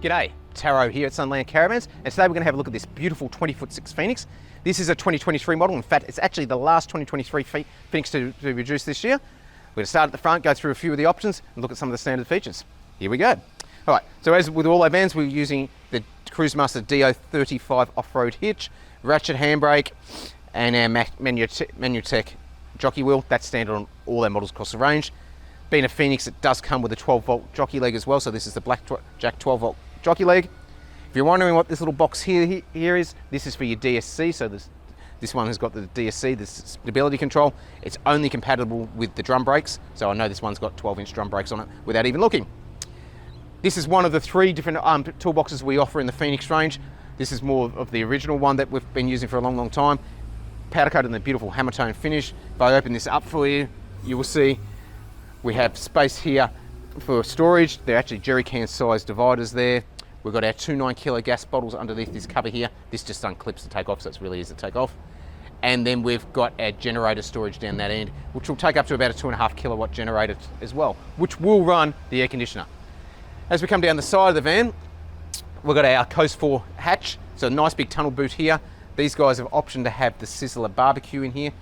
G'day, Taro here at Sunland Caravans, and today we're going to have a look at this beautiful 20'6" Phoenix. This is a 2023 model. In fact, it's actually the last 2023 Phoenix to be produced this year. We're going to start at the front, go through a few of the options, and look at some of the standard features. Here we go. All right, so as with all our vans, we're using the Cruisemaster DO35 off-road hitch, ratchet handbrake, and our Manutech jockey wheel. That's standard on all our models across the range. Being a Phoenix, it does come with a 12-volt jockey leg as well, so this is the Blackjack 12-volt jockey leg. If you're wondering what this little box here is, this is for your DSC. So this one has got the DSC, the stability control. It's only compatible with the drum brakes. So I know this one's got 12-inch drum brakes on it without even looking. This is one of the three different toolboxes we offer in the Phoenix range. This is more of the original one that we've been using for a long, long time. Powder coated in the beautiful hammer tone finish. If I open this up for you, you will see we have space here for storage. They're actually jerry can size dividers there. We've got our 2 9-kilo gas bottles underneath this cover here. This just unclips to take off, so it's really easy to take off. And then we've got our generator storage down that end, which will take up to about a 2.5 kilowatt generator as well, which will run the air conditioner. As we come down the side of the van, we've got our Coast 4 hatch. So a nice big tunnel boot here. These guys have option to have the Sizzler barbecue in here.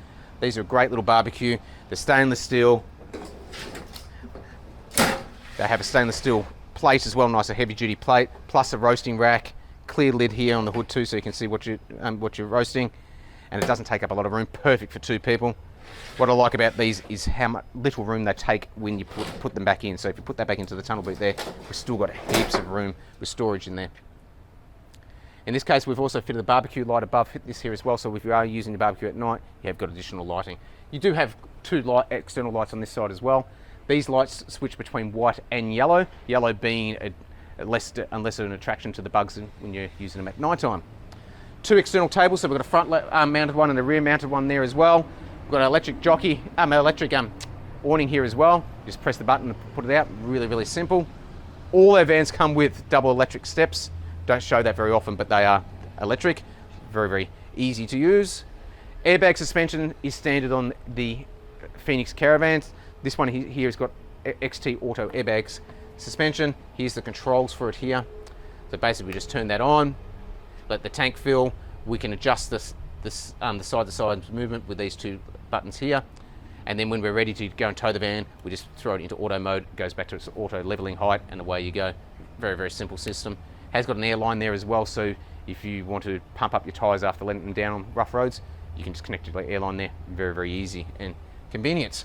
These are a great little barbecue. They're stainless steel. They have a stainless steel plate as well, nice, a heavy duty plate, plus a roasting rack, clear lid here on the hood too, so you can see what you're roasting, and it doesn't take up a lot of room. Perfect for 2 people. What I like about these is how much little room they take when you put them back in. So if you put that back into the tunnel boot there, we've still got heaps of room with storage in there. In this case, we've also fitted the barbecue light above this here as well, so if you are using the barbecue at night, you have got additional lighting. You do have 2 external lights on this side as well. These lights switch between white and yellow, yellow being less an attraction to the bugs when you're using them at night time. 2 external tables, so we've got a front mounted one and a rear mounted one there as well. We've got an electric awning here as well. Just press the button and put it out, really, really simple. All our vans come with double electric steps. Don't show that very often, but they are electric. Very, very easy to use. Airbag suspension is standard on the Phoenix Caravans. This one here has got XT Auto Airbags suspension. Here's the controls for it here. So basically we just turn that on, let the tank fill. We can adjust the side-to-side movement with these 2 buttons here. And then when we're ready to go and tow the van, we just throw it into auto mode, it goes back to its auto leveling height, and away you go. Very, very simple system. Has got an air line there as well, so if you want to pump up your tyres after letting them down on rough roads, you can just connect your air line there. Very, very easy and convenient.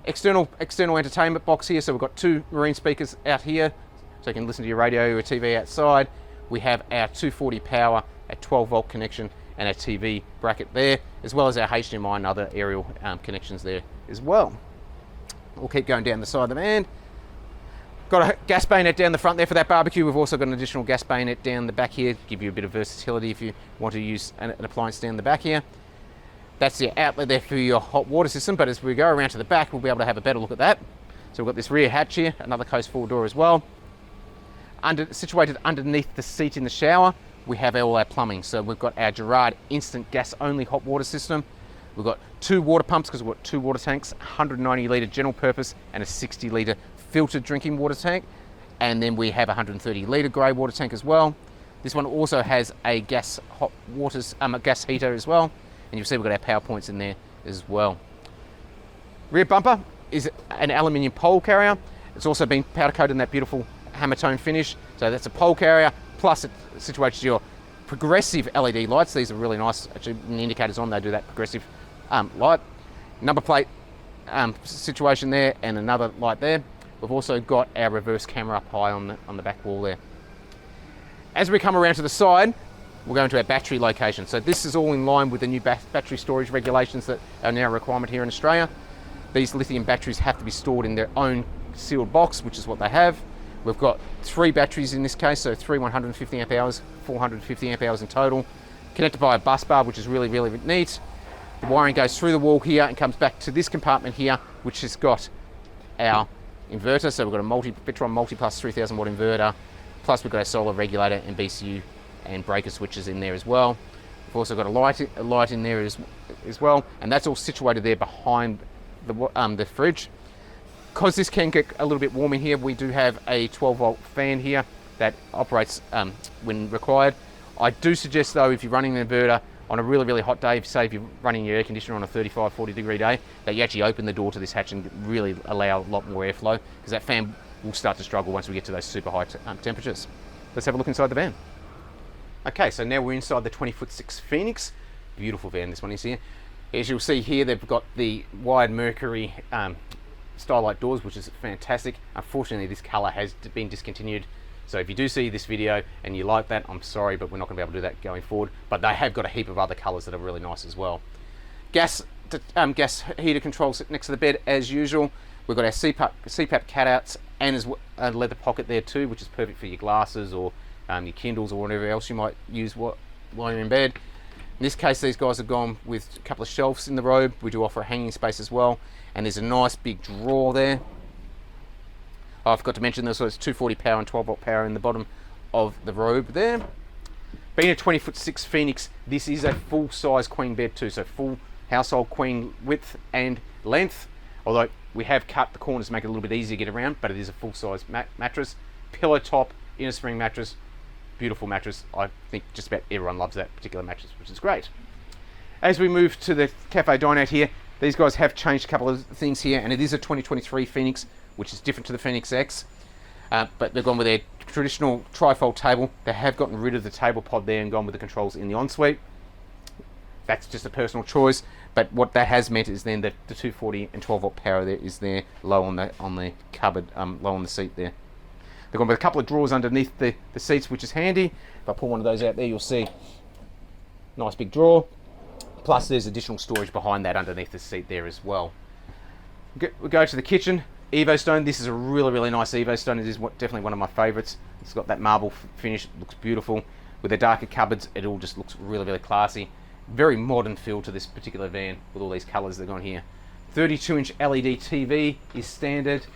External entertainment box here, so we've got 2 marine speakers out here, so you can listen to your radio or TV outside. We have our 240 power, a 12-volt connection, and a TV bracket there, as well as our HDMI and other aerial connections there as well. We'll keep going down the side of the van. Got a gas bayonet down the front there for that barbecue. We've also got an additional gas bayonet down the back here, give you a bit of versatility if you want to use an appliance down the back here. That's the outlet there for your hot water system, but as we go around to the back, we'll be able to have a better look at that. So we've got this rear hatch here, another Coast 4 door as well. Situated underneath the seat in the shower, we have all our plumbing. So we've got our Gerard instant gas only hot water system. We've got 2 water pumps because we've got 2 water tanks, 190 litre general purpose and a 60 litre filtered drinking water tank. And then we have a 130 litre grey water tank as well. This one also has a gas heater as well. And you'll see we've got our power points in there as well. Rear bumper is an aluminium pole carrier. It's also been powder coated in that beautiful hammer tone finish. So that's a pole carrier, plus it situates your progressive LED lights. These are really nice, actually, when the indicator's on, they do that progressive light. Number plate situation there, and another light there. We've also got our reverse camera up high on the back wall there. As we come around to the side, we'll go into our battery location. So this is all in line with the new battery storage regulations that are now a requirement here in Australia. These lithium batteries have to be stored in their own sealed box, which is what they have. We've got 3 batteries in this case, so 3 150 amp hours, 450 amp hours in total, connected by a bus bar, which is really, really neat. The wiring goes through the wall here and comes back to this compartment here, which has got our inverter. So we've got a Victron Multi-Plus 3000 watt inverter, plus we've got our solar regulator and BCU and breaker switches in there as well. We've also got a light in there as well, and that's all situated there behind the fridge. Because this can get a little bit warm in here, we do have a 12-volt fan here that operates when required. I do suggest though, if you're running an inverter on a really, really hot day, say if you're running your air conditioner on a 35, 40 degree day, that you actually open the door to this hatch and really allow a lot more airflow, because that fan will start to struggle once we get to those super high temperatures. Let's have a look inside the van. Okay, so now we're inside the 20'6" Phoenix. Beautiful van, this one is here. As you'll see here, they've got the wide Mercury Starlight doors, which is fantastic. Unfortunately, this color has been discontinued. So if you do see this video and you like that, I'm sorry, but we're not going to be able to do that going forward. But they have got a heap of other colors that are really nice as well. Gas heater controls next to the bed as usual. We've got our CPAP cutouts and a leather pocket there too, which is perfect for your glasses or your Kindles or whatever else you might use while you're in bed. In this case, these guys have gone with a couple of shelves in the robe. We do offer a hanging space as well. And there's a nice big drawer there. Oh, I forgot to mention this, so it's 240 power and 12 volt power in the bottom of the robe there. Being a 20'6" Phoenix, this is a full size queen bed too, so full household queen width and length. Although we have cut the corners to make it a little bit easier to get around, but it is a full size mattress. Pillow top, inner spring mattress, beautiful mattress. I think just about everyone loves that particular mattress, which is great. As we move to the cafe dine out here, these guys have changed a couple of things here, and it is a 2023 Phoenix, which is different to the Phoenix X, but they've gone with their traditional trifold table. They have gotten rid of the table pod there and gone with the controls in the ensuite. That's just a personal choice, but what that has meant is then that the 240 and 12 volt power there is there low on the cupboard, low on the seat there. They've gone with a couple of drawers underneath the seats, which is handy. If I pull one of those out there, you'll see nice big drawer. Plus there's additional storage behind that underneath the seat there as well. We go to the kitchen. Evo Stone. This is a really, really nice Evo Stone. It is definitely one of my favorites. It's got that marble finish. It looks beautiful. With the darker cupboards, it all just looks really, really classy. Very modern feel to this particular van with all these colors that are on here. 32-inch LED TV is standard.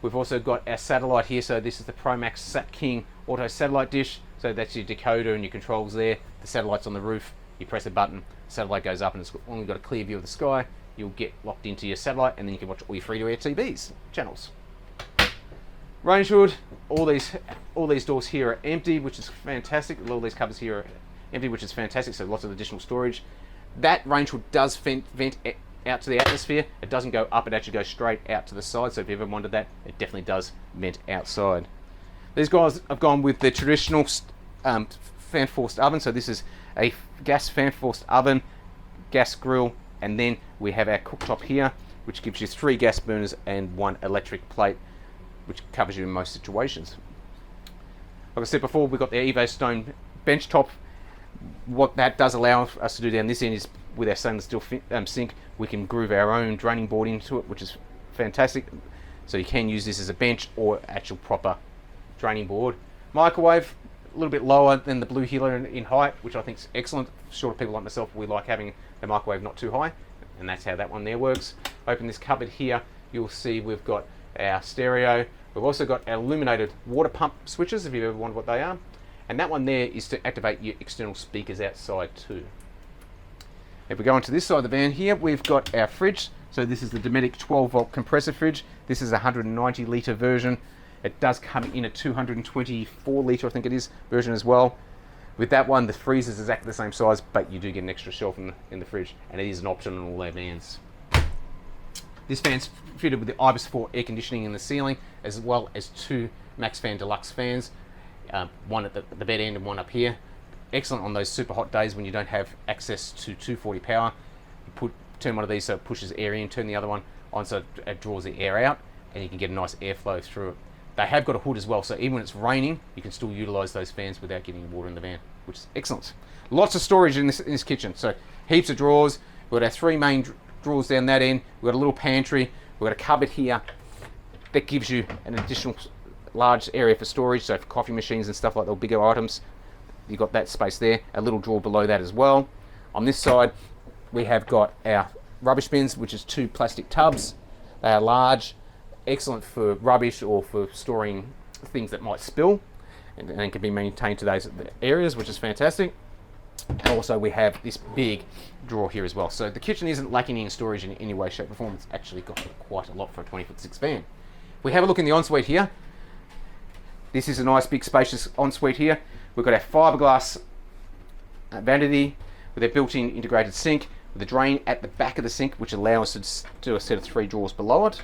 We've also got our satellite here. So this is the ProMax Sat King auto satellite dish. So that's your decoder and your controls there. The satellite's on the roof. You press a button, the satellite goes up, and it's only got a clear view of the sky. You'll get locked into your satellite, and then you can watch all your free-to-air TVs channels. Range hood. All these doors here are empty, which is fantastic. All these cupboards here are empty, which is fantastic. So lots of additional storage. That range hood does vent out to the atmosphere. It doesn't go up; it actually goes straight out to the side. So if you ever wondered that, it definitely does vent outside. These guys have gone with the traditional fan-forced oven. So this is a gas fan-forced oven, gas grill, and then we have our cooktop here, which gives you 3 gas burners and 1 electric plate, which covers you in most situations. Like I said before, we've got the Evo Stone bench top. What that does allow us to do down this end is, with our stainless steel sink, we can groove our own draining board into it, which is fantastic. So you can use this as a bench or actual proper draining board. Microwave, a little bit lower than the Blue Healer in height, which I think is excellent. Shorter people like myself, we like having the microwave not too high, and that's how that one there works. Open this cupboard here, you'll see we've got our stereo. We've also got our illuminated water pump switches, if you ever wondered what they are. And that one there is to activate your external speakers outside too. If we go onto this side of the van here, we've got our fridge. So this is the Dometic 12 volt compressor fridge. This is a 190 litre version. It does come in a 224 litre, I think it is, version as well. With that one, the freezer is exactly the same size, but you do get an extra shelf in the fridge, and it is an option on all our vans. This van's fitted with the Ibis 4 air conditioning in the ceiling, as well as 2 Max Fan Deluxe fans, one at the bed end and one up here. Excellent on those super hot days when you don't have access to 240 power. You turn one of these so it pushes air in, turn the other one on so it draws the air out, and you can get a nice airflow through it. They have got a hood as well, so even when it's raining, you can still utilise those fans without getting water in the van, which is excellent. Lots of storage in this kitchen, so heaps of drawers. We've got our 3 main drawers down that end. We've got a little pantry. We've got a cupboard here that gives you an additional large area for storage, so for coffee machines and stuff like the bigger items. You've got that space there. A little drawer below that as well. On this side, we have got our rubbish bins, which is 2 plastic tubs. They are large. Excellent for rubbish or for storing things that might spill, and can be maintained to those areas, which is fantastic. And also we have this big drawer here as well. So the kitchen isn't lacking in storage in any way, shape or form. It's actually got quite a lot for a 20'6" van. We have a look in the ensuite here. This is a nice big spacious ensuite here. We've got our fiberglass vanity with a built-in integrated sink with a drain at the back of the sink, which allows us to do a set of 3 drawers below it.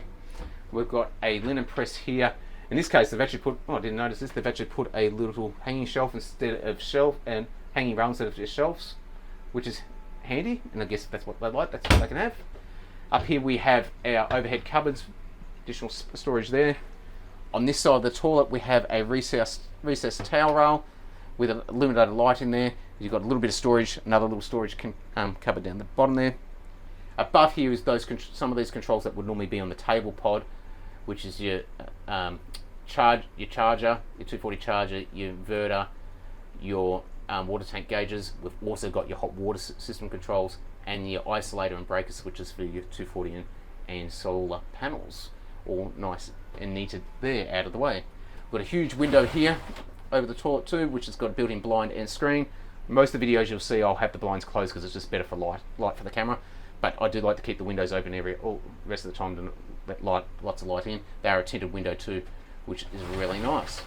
We've got a linen press here. In this case, they've actually put, I didn't notice this, they've actually put a little hanging shelf instead of shelf, and hanging rail instead of just shelves, which is handy, and I guess if that's what they like, that's what they can have. Up here we have our overhead cupboards, additional storage there. On this side of the toilet we have a recessed towel rail with a illuminated light in there. You've got a little bit of storage, another little storage cupboard down the bottom there. Above here is some of these controls that would normally be on the table pod, which is your charger, your 240 charger, your inverter, your water tank gauges. We've also got your hot water system controls and your isolator and breaker switches for your 240 and solar panels. All nice and neated there, out of the way. We've got a huge window here over the toilet too, which has got a built-in blind and screen. Most of the videos you'll see I'll have the blinds closed because it's just better for light for the camera. But I do like to keep the windows open all the rest of the time to let lots of light in. They are a tinted window too, which is really nice.